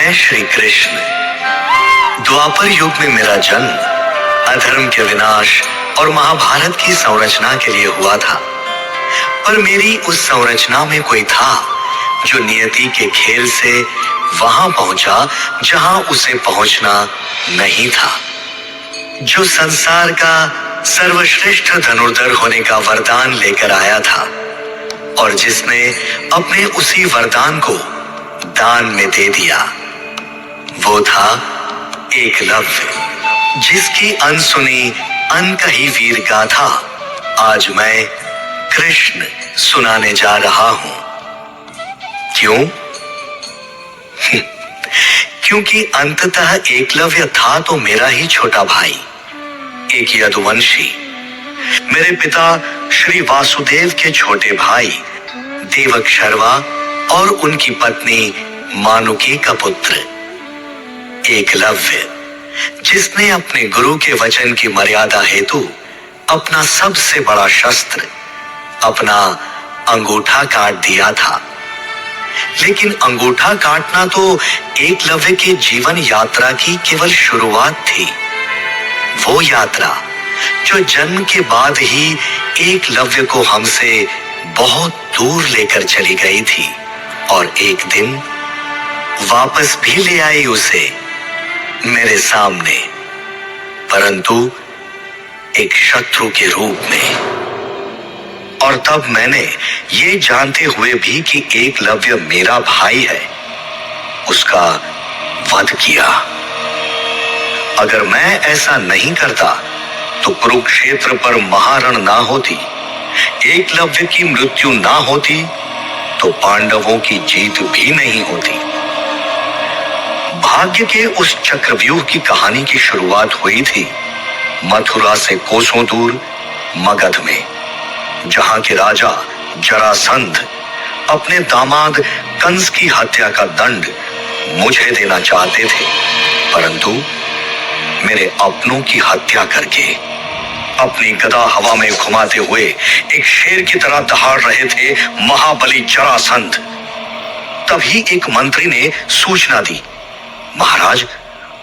मैं श्री कृष्ण। द्वापर युग में मेरा जन्म अधर्म के विनाश और महाभारत की संरचना के लिए हुआ था, पर मेरी उस संरचना में कोई था जो नियति के खेल से वहां पहुंचा जहां उसे पहुंचना नहीं था, जो संसार का सर्वश्रेष्ठ धनुर्धर होने का वरदान लेकर आया था और जिसने अपने उसी वरदान को दान में दे दिया। वो था एकलव्य, जिसकी अनसुनी अनकही वीर गाथा आज मैं कृष्ण सुनाने जा रहा हूं। क्यों? क्योंकि अंततः एकलव्य था तो मेरा ही छोटा भाई, एक यदुवंशी, मेरे पिता श्री वासुदेव के छोटे भाई देवक शर्वा और उनकी पत्नी मानुकी का पुत्र एकलव्य, जिसने अपने गुरु के वचन की मर्यादा हेतु अपना सबसे बड़ा शस्त्र, अपना अंगूठा काट दिया था। लेकिन अंगूठा काटना तो एकलव्य के जीवन यात्रा की केवल शुरुआत थी। वो यात्रा जो जन्म के बाद ही एकलव्य को हमसे बहुत दूर लेकर चली गई थी और एक दिन वापस भी ले आई उसे मेरे सामने, परंतु एक शत्रु के रूप में। और तब मैंने ये जानते हुए भी कि एकलव्य मेरा भाई है, उसका वध किया। अगर मैं ऐसा नहीं करता तो कुरुक्षेत्र पर महारण ना होती, एकलव्य की मृत्यु ना होती, तो पांडवों की जीत भी नहीं होती। भाग्य के उस चक्रव्यूह की कहानी की शुरुआत हुई थी मथुरा से कोसों दूर मगध में, जहां के राजा जरासंध अपने दामाद कंस की हत्या का दंड मुझे देना चाहते थे, परंतु मेरे अपनों की हत्या करके अपनी गदा हवा में घुमाते हुए एक शेर की तरह दहाड़ रहे थे महाबली जरासंध। तभी एक मंत्री ने सूचना दी, महाराज,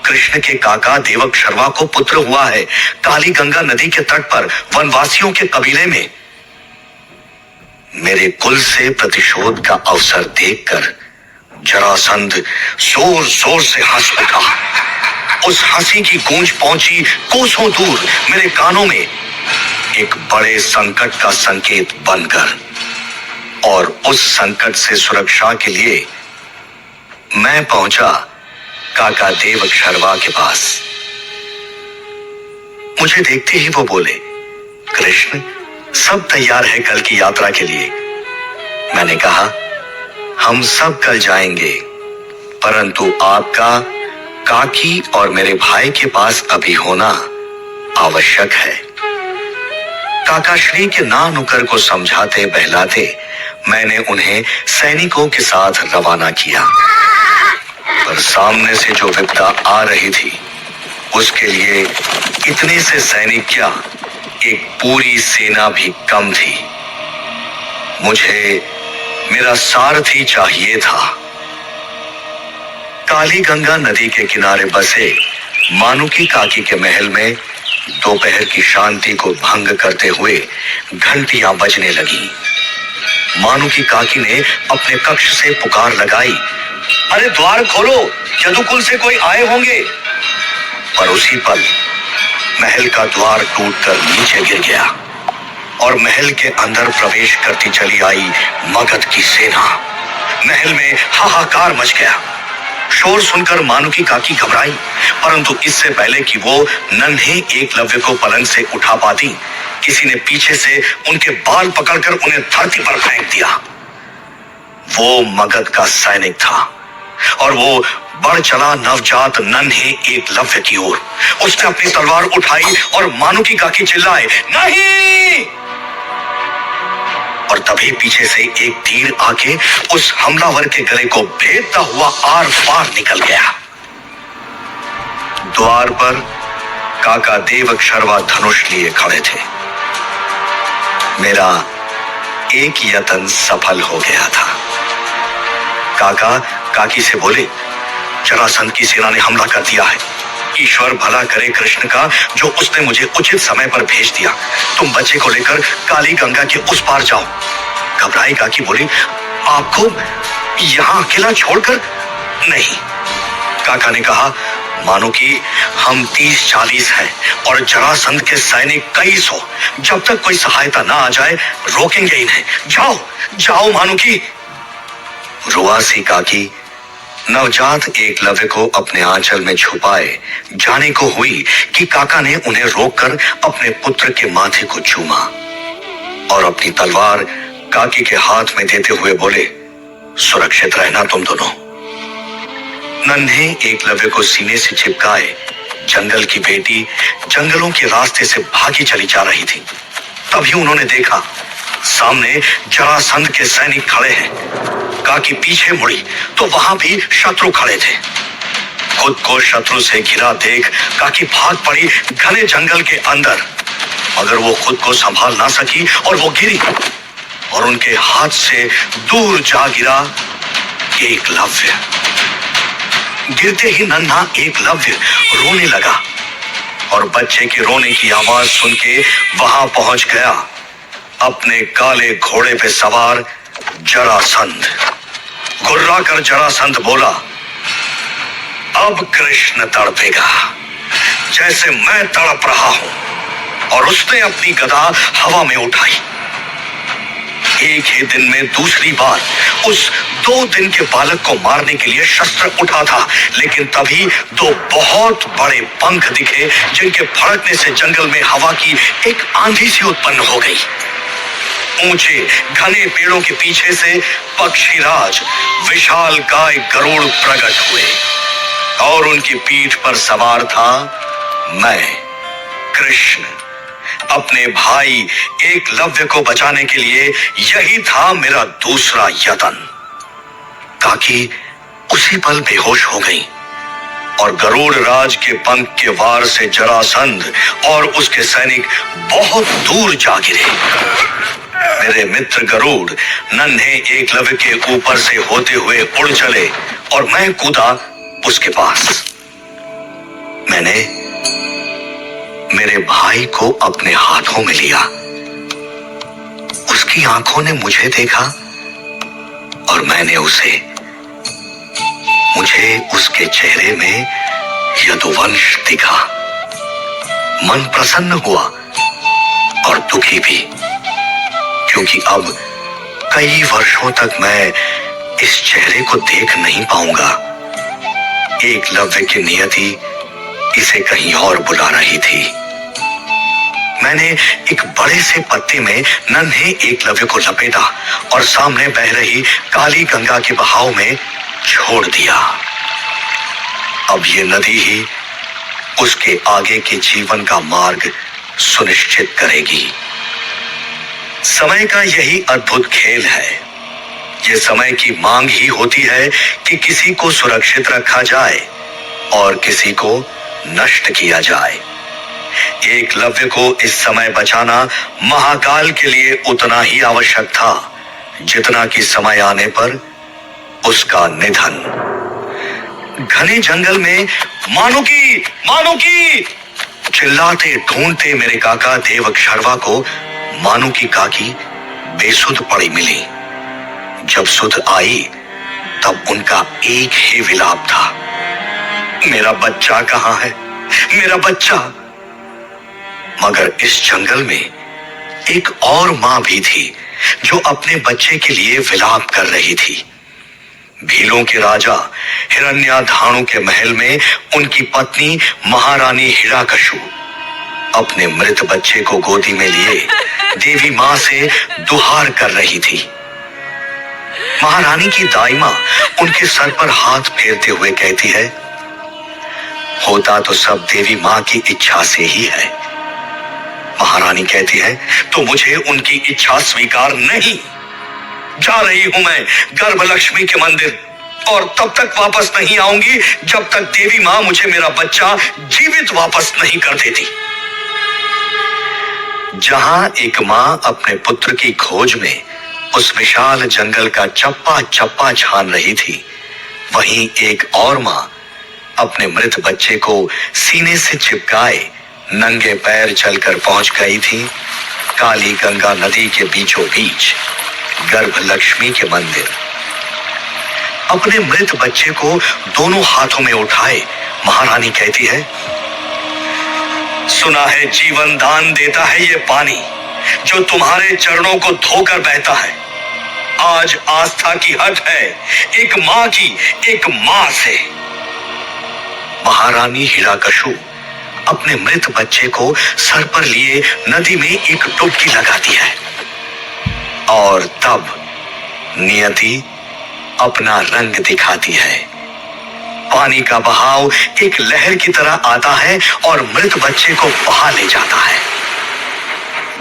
कृष्ण के काका देवक शर्मा को पुत्र हुआ है काली गंगा नदी के तट पर वनवासियों के कबीले में। मेरे कुल से प्रतिशोध का अवसर देखकर जरासंध जोर जोर से हंस उठा। उस हंसी की गूंज पहुंची कोसों दूर मेरे कानों में एक बड़े संकट का संकेत बनकर, और उस संकट से सुरक्षा के लिए मैं पहुंचा काका देवक शर्मा के पास। मुझे देखते ही वो बोले, कृष्ण, सब तैयार है कल की यात्रा के लिए। मैंने कहा, हम सब कल जाएंगे, परंतु आपका काकी और मेरे भाई के पास अभी होना आवश्यक है। काकाश्री के ना नुकर को समझाते बहलाते मैंने उन्हें सैनिकों के साथ रवाना किया, पर सामने से जो विपदा आ रही थी उसके लिए इतने से सैनिक क्या, एक पूरी सेना भी कम थी। मुझे मेरा सारथी चाहिए था। काली गंगा नदी के किनारे बसे मानुकी काकी के महल में दोपहर की शांति को भंग करते हुए घंटियां बजने लगी। मानुकी काकी ने अपने कक्ष से पुकार लगाई, अरे द्वार खोलो, यदुकुल से कोई आए होंगे। पर उसी पल महल का द्वार टूटकर नीचे गिर गया और महल के अंदर प्रवेश करती चली आई मगध की सेना। महल में हाहाकार मच गया। शोर सुनकर मानुकी काकी घबराई, परंतु इससे पहले कि वो नन्हे एकलव्य को पलंग से उठा पाती, किसी ने पीछे से उनके बाल पकड़कर उन्हें धरती पर फेंक दिया। वो मगध का सैनिक था और वो बढ़ चला नवजात नन्हे एकलव्य की ओर। उसने अपनी तलवार उठाई और मानुकी काकी चिल्लाए, नहीं! और तभी पीछे से एक तीर आके उस हमलावर के गले को भेदता हुआ आर पार निकल गया। द्वार पर काका देवक शर्मा धनुष लिए खड़े थे। मेरा एक यत्न सफल हो गया था। काका काकी से बोले, जरासंध की सेना ने हमला कर दिया है। ईश्वर भला करे कृष्ण का, जो उसने मुझे उचित समय पर भेज दिया। तुम बच्चे को लेकर काली गंगा के उस पार जाओ। घबराई काकी बोली, आपको यहां अकेला छोड़कर? नहीं। काका ने कहा, मानो कि हम 30-40 हैं और जरासंध के सैनिक कई सौ। जब तक कोई सहायता ना आ जाए रोकेंगे इन्हें। जाओ जाओ मानो की। रुआसी काकी नवजात एकलव्य को अपने आंचल में छुपाए जाने को हुई कि काका ने उन्हें रोककर अपने पुत्र के माथे को चूमा और अपनी तलवार काकी के हाथ में देते हुए बोले, सुरक्षित रहना तुम दोनों। नन्हे एकलव्य को सीने से चिपकाए जंगल की बेटी जंगलों के रास्ते से भागी चली जा रही थी। तभी उन्होंने देखा सामने जरासंध के सैनिक खड़े हैं। काकी पीछे मुड़ी तो वहां भी शत्रु खड़े थे। खुद को शत्रु से घिरा देख काकी भाग पड़ी घने जंगल के अंदर, मगर वो खुद को संभाल ना सकी और वो गिरी और उनके हाथ से दूर जा गिरा एकलव्य। गिरते ही नन्हा एकलव्य रोने लगा और बच्चे के रोने की आवाज सुन के वहां पहुंच गया अपने काले घोड़े पे सवार जरासंध। घुर्रा कर जरासंध बोला, अब कृष्ण तड़पेगा जैसे मैं तड़प रहा हूं। और उसने अपनी गदा हवा में उठाई। एक ही दिन में दूसरी बार उस 2 दिन के बालक को मारने के लिए शस्त्र उठा था, लेकिन तभी 2 बहुत बड़े पंख दिखे जिनके फड़कने से जंगल में हवा की एक आंधी सी उत्पन्न हो गई। ऊंचे घने पेड़ों के पीछे से पक्षीराज विशाल गाय गरुड़ प्रकट हुए और उनकी पीठ पर सवार था मैं कृष्ण। अपने भाई एकलव्य को बचाने के लिए यही था मेरा दूसरा यत्न। काकी उसी पल बेहोश हो गई और गरुड़ राज के पंख के वार से जरासंध और उसके सैनिक बहुत दूर जा गिरे। मेरे मित्र गरुड़ नन्हे एकलव्य के ऊपर से होते हुए उड़ चले और मैं कूदा उसके पास। मैंने मेरे भाई को अपने हाथों में लिया। उसकी आंखों ने मुझे देखा और मैंने उसे। मुझे उसके चेहरे में यदुवंश दिखा। मन प्रसन्न हुआ और दुखी भी, क्योंकि अब कई वर्षों तक मैं इस चेहरे को देख नहीं पाऊंगा। एकलव्य की नियति इसे कहीं और बुला रही थी। मैंने एक बड़े से पत्ते में नन्हे एकलव्य को लपेटा और सामने बह रही काली गंगा के बहाव में छोड़ दिया। अब ये नदी ही उसके आगे के जीवन का मार्ग सुनिश्चित करेगी। समय का यही अद्भुत खेल है। ये समय की मांग ही होती है कि किसी को सुरक्षित रखा जाए और किसी को नष्ट किया जाए। एकलव्य को इस समय बचाना महाकाल के लिए उतना ही आवश्यक था जितना कि समय आने पर उसका निधन। घने जंगल में मानो की चिल्लाते ढूंढते मेरे काका देवक्षरवा को मानो की काकी बेसुध पड़ी मिली। जब सुध आई तब उनका एक ही विलाप था, मेरा बच्चा कहां है, मेरा बच्चा। मगर इस जंगल में एक और मां भी थी जो अपने बच्चे के लिए विलाप कर रही थी। भीलों के राजा हिरण्याधाणु के महल में उनकी पत्नी महारानी हिरण्यकशु अपने मृत बच्चे को गोदी में लिए देवी मां से दुहार कर रही थी। महारानी की दाई मां उनके सर पर हाथ फेरते हुए कहती है, होता तो सब देवी मां की इच्छा से ही है। महारानी कहती है, तो मुझे उनकी इच्छा स्वीकार नहीं। जा रही हूं मैं गर्भलक्ष्मी के मंदिर और तब तक वापस नहीं आऊंगी जब तक देवी मां मुझे मेरा बच्चा जीवित वापस नहीं कर देती। जहां एक मां अपने पुत्र की खोज में उस विशाल जंगल का चप्पा चप्पा छान रही थी, वहीं एक और मां अपने मृत बच्चे को सीने से चिपकाए नंगे पैर चलकर पहुंच गई थी काली गंगा नदी के बीचों बीच गर्भ लक्ष्मी के मंदिर। अपने मृत बच्चे को दोनों हाथों में उठाए महारानी कहती है, सुना है जीवन दान देता है ये पानी जो तुम्हारे चरणों को धोकर बहता है। आज आस्था की हट है एक मां की, एक मां से। महारानी हिरण्यकशु अपने मृत बच्चे को सर पर लिए नदी में एक डुबकी लगाती है और तब नियति अपना रंग दिखाती है। पानी का बहाव एक लहर की तरह आता है और मृत बच्चे को बहा ले जाता है।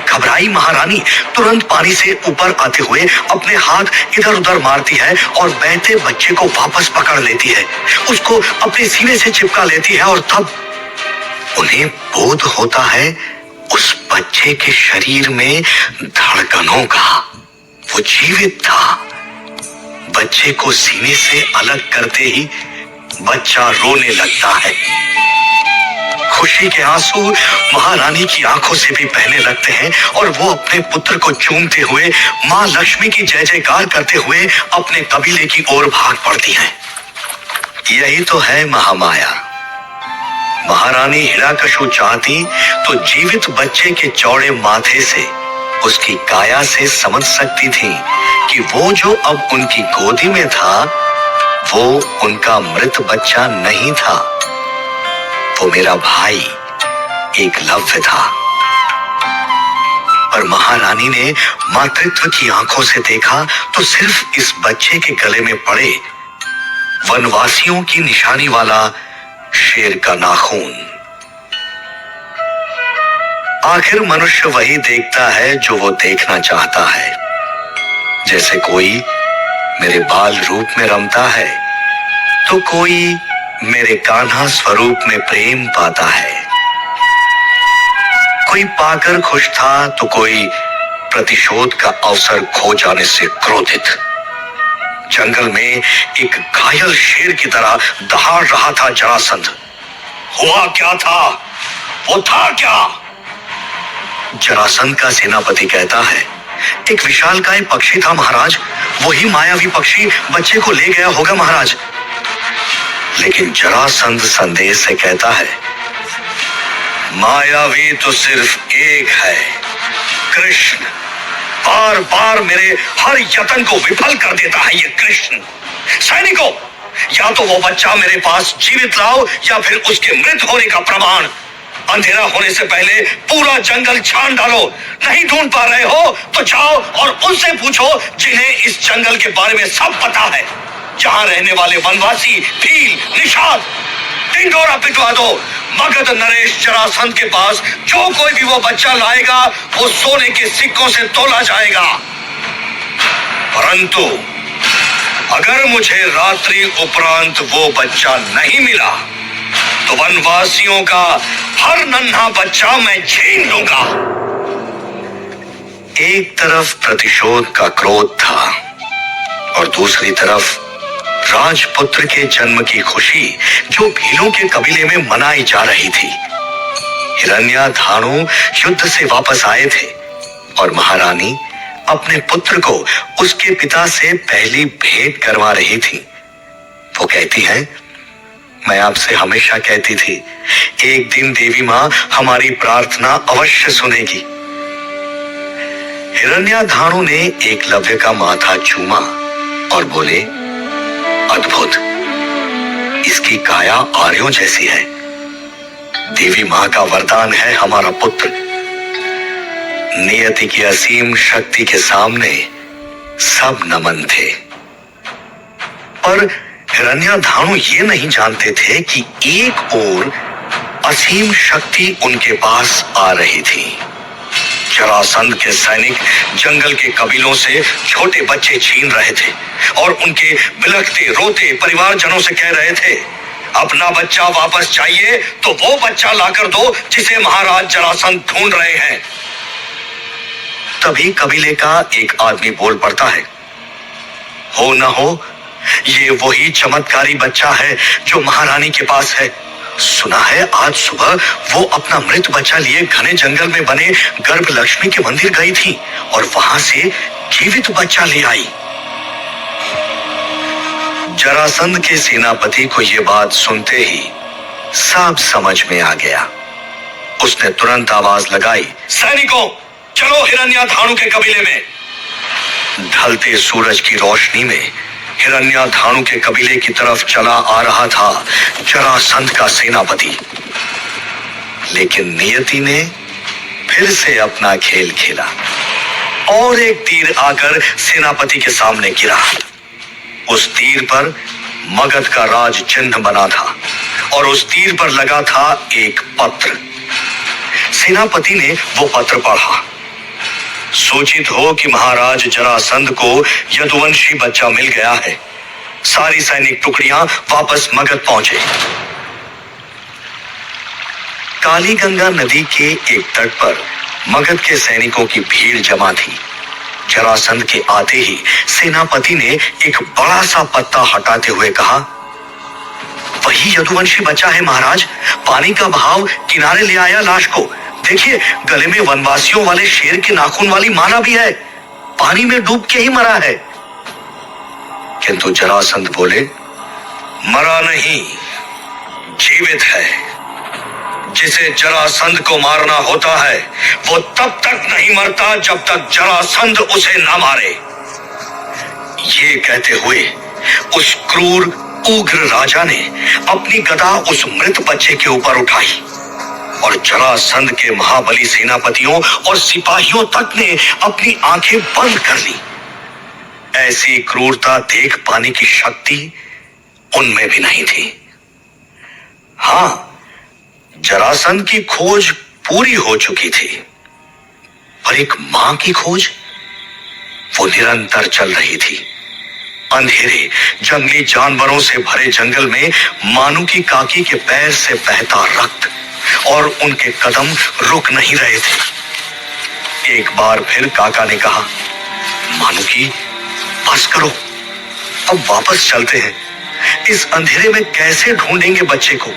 घबराई महारानी तुरंत पानी से ऊपर आते हुए अपने हाथ इधर उधर मारती है और बहते बच्चे को वापस पकड़ लेती है, उसको अपने सीने से चिपका लेती है और तब उन्हें बोध होता है उस बच्चे के शरीर में धड़कनों का। वो जीवित था। बच्चे को सीने से अलग करते ही बच्चा रोने लगता है। खुशी के आंसू महारानी की आंखों से भी बहने लगते हैं और वो अपने पुत्र को चूमते हुए मां लक्ष्मी की जय जयकार करते हुए अपने कबीले की ओर भाग पड़ती हैं। यही तो है महामाया। महारानी हिरण्यकशु चाहती तो जीवित बच्चे के चौड़े माथे से, उसकी काया से समझ सकती थी कि वो जो अब उनकी गोदी में था वो उनका मृत बच्चा नहीं था, वो मेरा भाई एकलव्य था। पर महारानी ने मातृत्व की आंखों से देखा तो सिर्फ इस बच्चे के गले में पड़े वनवासियों की निशानी वाला शेर का नाखून। आखिर मनुष्य वही देखता है जो वो देखना चाहता है। जैसे कोई मेरे बाल रूप में रमता है तो कोई मेरे कान्हा स्वरूप में प्रेम पाता है। कोई पाकर खुश था तो कोई प्रतिशोध का अवसर खो जाने से क्रोधित। जंगल में एक घायल शेर की तरह दहाड़ रहा था जरासंध। हुआ क्या था? वो था क्या? जरासंध का सेनापति कहता है, एक विशालकाय पक्षी था महाराज। वही मायावी पक्षी बच्चे को ले गया होगा महाराज। लेकिन जरासंध संदेह से कहता है, मायावी तो सिर्फ एक है, कृष्ण। बार बार मेरे हर यत्न को विफल कर देता है ये कृष्ण। सैनिकों, या तो वो बच्चा मेरे पास जीवित लाओ या फिर उसके मृत होने का प्रमाण। अंधेरा होने से पहले पूरा जंगल छान डालो। नहीं ढूंढ पा रहे हो तो जाओ और उनसे पूछो जिन्हें इस जंगल के बारे में सब पता है। जहां रहने वाले वनवासी, भील, निषाद, ढिंढोरा पिटवा दो। मगध नरेश जरासंध के पास जो कोई भी वो बच्चा लाएगा वो सोने के सिक्कों से तोला जाएगा। परंतु अगर मुझे रात्रि उपरांत वो बच्चा नहीं मिला तो वनवासियों का हर नन्हा बच्चा मैं छीन लूंगा। एक तरफ प्रतिशोध का क्रोध था और दूसरी तरफ राजपुत्र के जन्म की खुशी जो भीलों के कबीले में मनाई जा रही थी। हिरण्याधाणु युद्ध से वापस आए थे और महारानी अपने पुत्र को उसके पिता से पहली भेंट करवा रही थी। वो कहती है, मैं आपसे हमेशा कहती थी एक दिन देवी मां हमारी प्रार्थना अवश्य सुनेगी। हिरण्याधाणु ने एकलव्य का माथा चूमा और बोले, अद्भुत, इसकी काया आर्यों जैसी है। देवी मां का वरदान है हमारा पुत्र। नियति की असीम शक्ति के सामने सब नमन थे। पर हिरण्याधाणु ये नहीं जानते थे कि एक ओर असीम शक्ति उनके पास आ रही थी। जरासंध के सैनिक जंगल के कबीलों से छोटे बच्चे छीन रहे थे और उनके बिलखते रोते परिवारजनों से कह रहे थे, अपना बच्चा वापस चाहिए तो वो बच्चा लाकर दो जिसे महाराज जरासंध ढूंढ रहे हैं। तभी कबीले का एक आदमी बोल पड़ता है, हो न हो ये वही चमत्कारी बच्चा है जो महारानी के पास है। सुना है आज सुबह वो अपना मृत बच्चा लिए घने जंगल में बने गर्भ लक्ष्मी के मंदिर गई थी और वहां से जीवित बच्चा ले आई। जरासंध के सेनापति को यह बात सुनते ही सब समझ में आ गया। उसने तुरंत आवाज लगाई, सैनिकों, चलो हिरण्याधानु के कबीले में। ढलते सूरज की रोशनी में हिरण्याधानु के कबीले की तरफ चला आ रहा था जरासंध का सेनापति। लेकिन नियति ने फिर से अपना खेल खेला और एक तीर आकर सेनापति के सामने गिरा। उस तीर पर मगध का राज चिन्ह बना था और उस तीर पर लगा था एक पत्र। सेनापति ने वो पत्र पढ़ा। सूचित हो कि महाराज जरासंध को यदुवंशी बच्चा मिल गया है। सारी सैनिक टुकड़ियां वापस मगध पहुंचे। काली गंगा नदी के एक तट पर मगध के सैनिकों की भीड़ जमा थी। जरासंध के आते ही सेनापति ने एक बड़ा सा पत्ता हटाते हुए कहा, वही यदुवंशी बच्चा है महाराज। पानी का बहाव किनारे ले आया लाश को। देखिए, गले में वनवासियों वाले शेर के नाखून वाली माला भी है। पानी में डूब के ही मरा है। किंतु जरासंध बोले, मरा नहीं, जीवित है। जिसे जरासंध को मारना होता है वो तब तक नहीं मरता जब तक जरासंध उसे न मारे। ये कहते हुए उस क्रूर उग्र राजा ने अपनी गदा उस मृत बच्चे के ऊपर उठाई और जरासंध के महाबली सेनापतियों और सिपाहियों तक ने अपनी आंखें बंद कर ली। ऐसी क्रूरता देख पाने की शक्ति उनमें भी नहीं थी। हां, जरासंध की खोज पूरी हो चुकी थी, पर एक मां की खोज वो निरंतर चल रही थी। अंधेरे जंगली जानवरों से भरे जंगल में मानू की काकी के पैर से बहता रक्त और उनके कदम रुक नहीं रहे थे। एक बार फिर काका ने कहा, मानू की, बस करो, अब वापस चलते हैं। इस अंधेरे में कैसे ढूंढेंगे बच्चे को?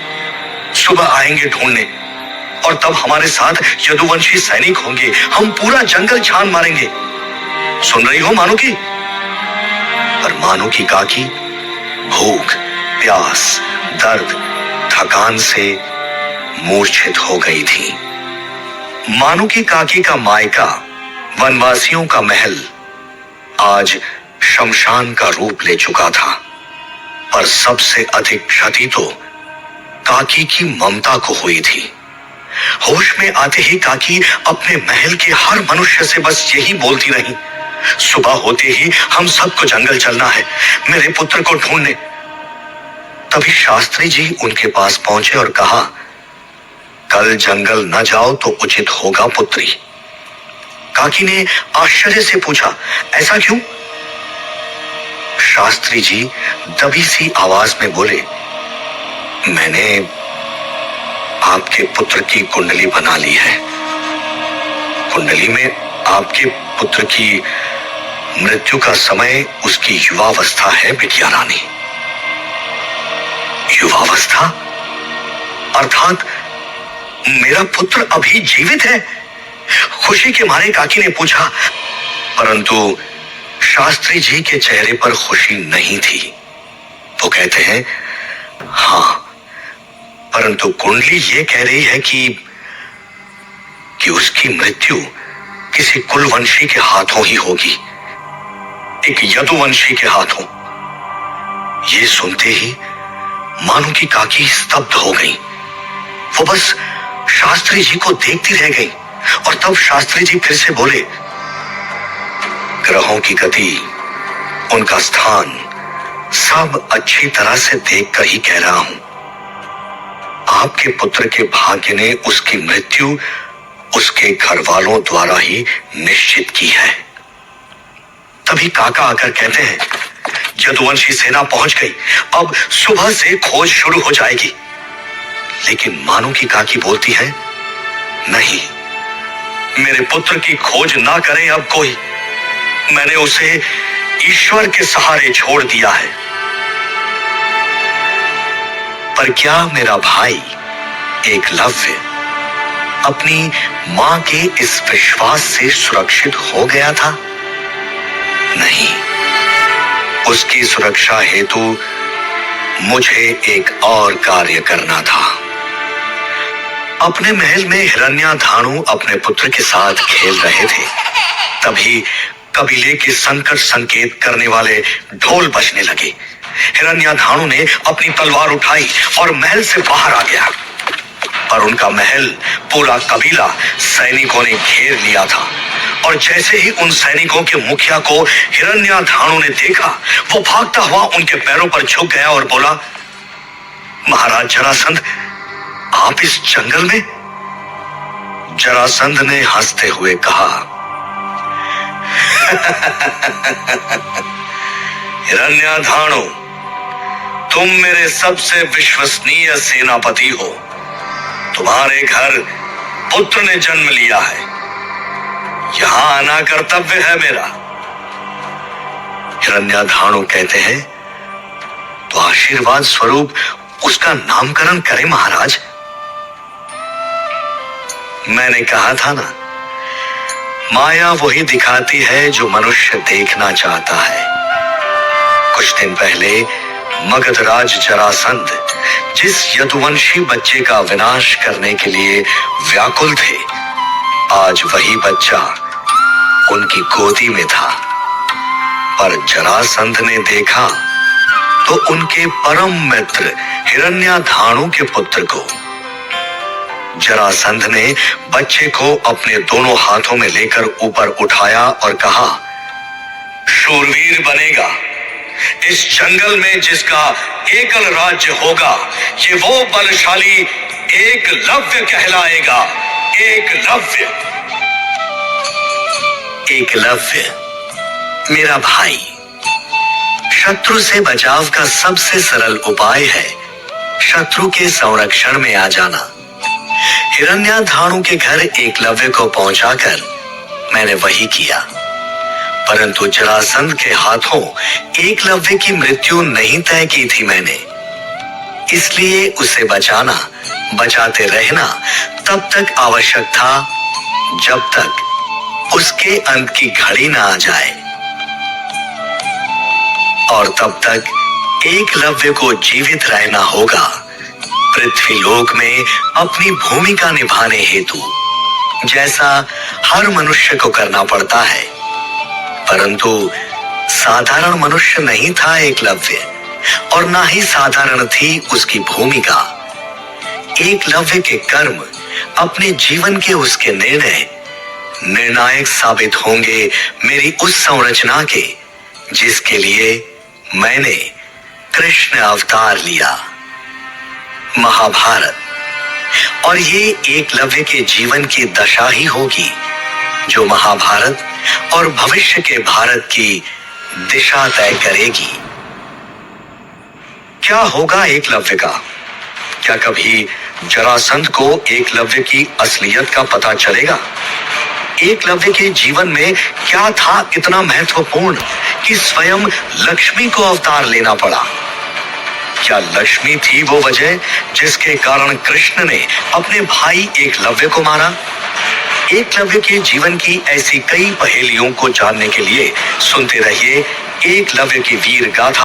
सुबह आएंगे ढूंढने और तब हमारे साथ यदुवंशी सैनिक होंगे। हम पूरा जंगल छान मारेंगे। सुन रही हो मानू की? पर मानू की काकी भूख, प्यास, दर्द, थकान से मूर्छित हो गई थी। मानू की काकी का मायका, वनवासियों का महल, आज शमशान का रूप ले चुका था। पर सबसे अधिक क्षति तो काकी की ममता को हुई थी। होश में आते ही काकी अपने महल के हर मनुष्य से बस यही बोलती रही, सुबह होते ही हम सबको जंगल चलना है, मेरे पुत्र को ढूंढने। तभी शास्त्री जी उनके पास पहुंचे और कहा, कल जंगल न जाओ तो उचित होगा पुत्री। काकी ने आश्चर्य से पूछा, ऐसा क्यों? शास्त्री जी दबी सी आवाज में बोले, मैंने आपके पुत्र की कुंडली बना ली है। कुंडली में आपके पुत्र की मृत्यु का समय उसकी युवावस्था है बिटिया रानी। युवावस्था? अर्थात मेरा पुत्र अभी जीवित है? खुशी के मारे काकी ने पूछा, परंतु शास्त्री जी के चेहरे पर खुशी नहीं थी। वो कहते हैं, हां, परंतु कुंडली ये कह रही है कि उसकी मृत्यु किसी कुलवंशी के हाथों ही होगी, एक यदुवंशी के हाथों। ये सुनते ही मानू की काकी स्तब्ध हो गई। वो बस शास्त्री जी को देखती रह गई और तब शास्त्री जी फिर से बोले, ग्रहों की गति, उनका स्थान सब अच्छी तरह से देखकर ही कह रहा हूं। आपके पुत्र के भाग्य ने उसकी मृत्यु उसके घर वालों द्वारा ही निश्चित की है। तभी काका आकर कहते हैं, यदुवंशी सेना पहुंच गई, अब सुबह से खोज शुरू हो जाएगी। लेकिन मानू की काकी बोलती है, नहीं, मेरे पुत्र की खोज ना करे अब कोई। मैंने उसे ईश्वर के सहारे छोड़ दिया है। पर क्या मेरा भाई एकलव्य अपनी मां के इस विश्वास से सुरक्षित हो गया था? नहीं, उसकी सुरक्षा हेतु मुझे एक और कार्य करना था। अपने महल में हिरण्याधाणु अपने पुत्र के साथ खेल रहे थे। तभी कबीले के संकट संकेत करने वाले ढोल बजने लगे। हिरण्याधाणु ने अपनी तलवार उठाई और महल से बाहर आ गया, पर उनका महल पूरा कबीला सैनिकों ने घेर लिया था। और जैसे ही उन सैनिकों के मुखिया को हिरण्याधाणु ने देखा, वो भागता हुआ उनके पैरों पर झुक गया और बोला, महाराज जरासंध, आप इस जंगल में? जरासंध ने हंसते हुए कहा, हिरण्याधाणु, तुम मेरे सबसे विश्वसनीय सेनापति हो। तुम्हारे घर पुत्र ने जन्म लिया है, यहां आना कर्तव्य है मेरा। हिरण्याधाणु कहते हैं, तो आशीर्वाद स्वरूप उसका नामकरण करें महाराज। मैंने कहा था ना, माया वही दिखाती है जो मनुष्य देखना चाहता है। कुछ दिन पहले मगधराज जरासंध जिस यदुवंशी बच्चे का विनाश करने के लिए व्याकुल थे, आज वही बच्चा उनकी गोदी में था। पर जरासंध ने देखा तो उनके परम मित्र हिरण्याधाणु के पुत्र को। जरासंध ने बच्चे को अपने दोनों हाथों में लेकर ऊपर उठाया और कहा, शूरवीर बनेगा। इस जंगल में जिसका एकल राज्य होगा, ये वो बलशाली एकलव्य कहलाएगा। एकलव्य। एकलव्य मेरा भाई, शत्रु से बचाव का सबसे सरल उपाय है शत्रु के संरक्षण में आ जाना। हिरण्याधाणु के घर एकलव्य को पहुंचाकर मैंने वही किया, परंतु जरासंध के हाथों एकलव्य की मृत्यु नहीं तय की थी मैंने। इसलिए उसे बचाना, बचाते रहना तब तक आवश्यक था जब तक उसके अंत की घड़ी ना आ जाए, और तब तक एकलव्य को जीवित रहना होगा पृथ्वीलोक में अपनी भूमिका निभाने हेतु, जैसा हर मनुष्य को करना पड़ता है। परंतु साधारण मनुष्य नहीं था एकलव्य, और ना ही साधारण थी उसकी भूमिका। एकलव्य के कर्म, अपने जीवन के उसके निर्णय निर्णायक साबित होंगे मेरी उस संरचना के, जिसके लिए मैंने कृष्ण अवतार लिया, महाभारत। और ये एकलव्य के जीवन की दशा ही होगी जो महाभारत और भविष्य के भारत की दिशा तय करेगी। क्या होगा एकलव्य का? क्या कभी जरासंध को एकलव्य की असलियत का पता चलेगा? एकलव्य के जीवन में क्या था इतना महत्वपूर्ण कि स्वयं लक्ष्मी को अवतार लेना पड़ा? क्या लक्ष्मी थी वो वजह जिसके कारण कृष्ण ने अपने भाई एकलव्य को मारा? एकलव्य के जीवन की ऐसी कई पहेलियों को जानने के लिए सुनते रहिए एकलव्य की वीर गाथा।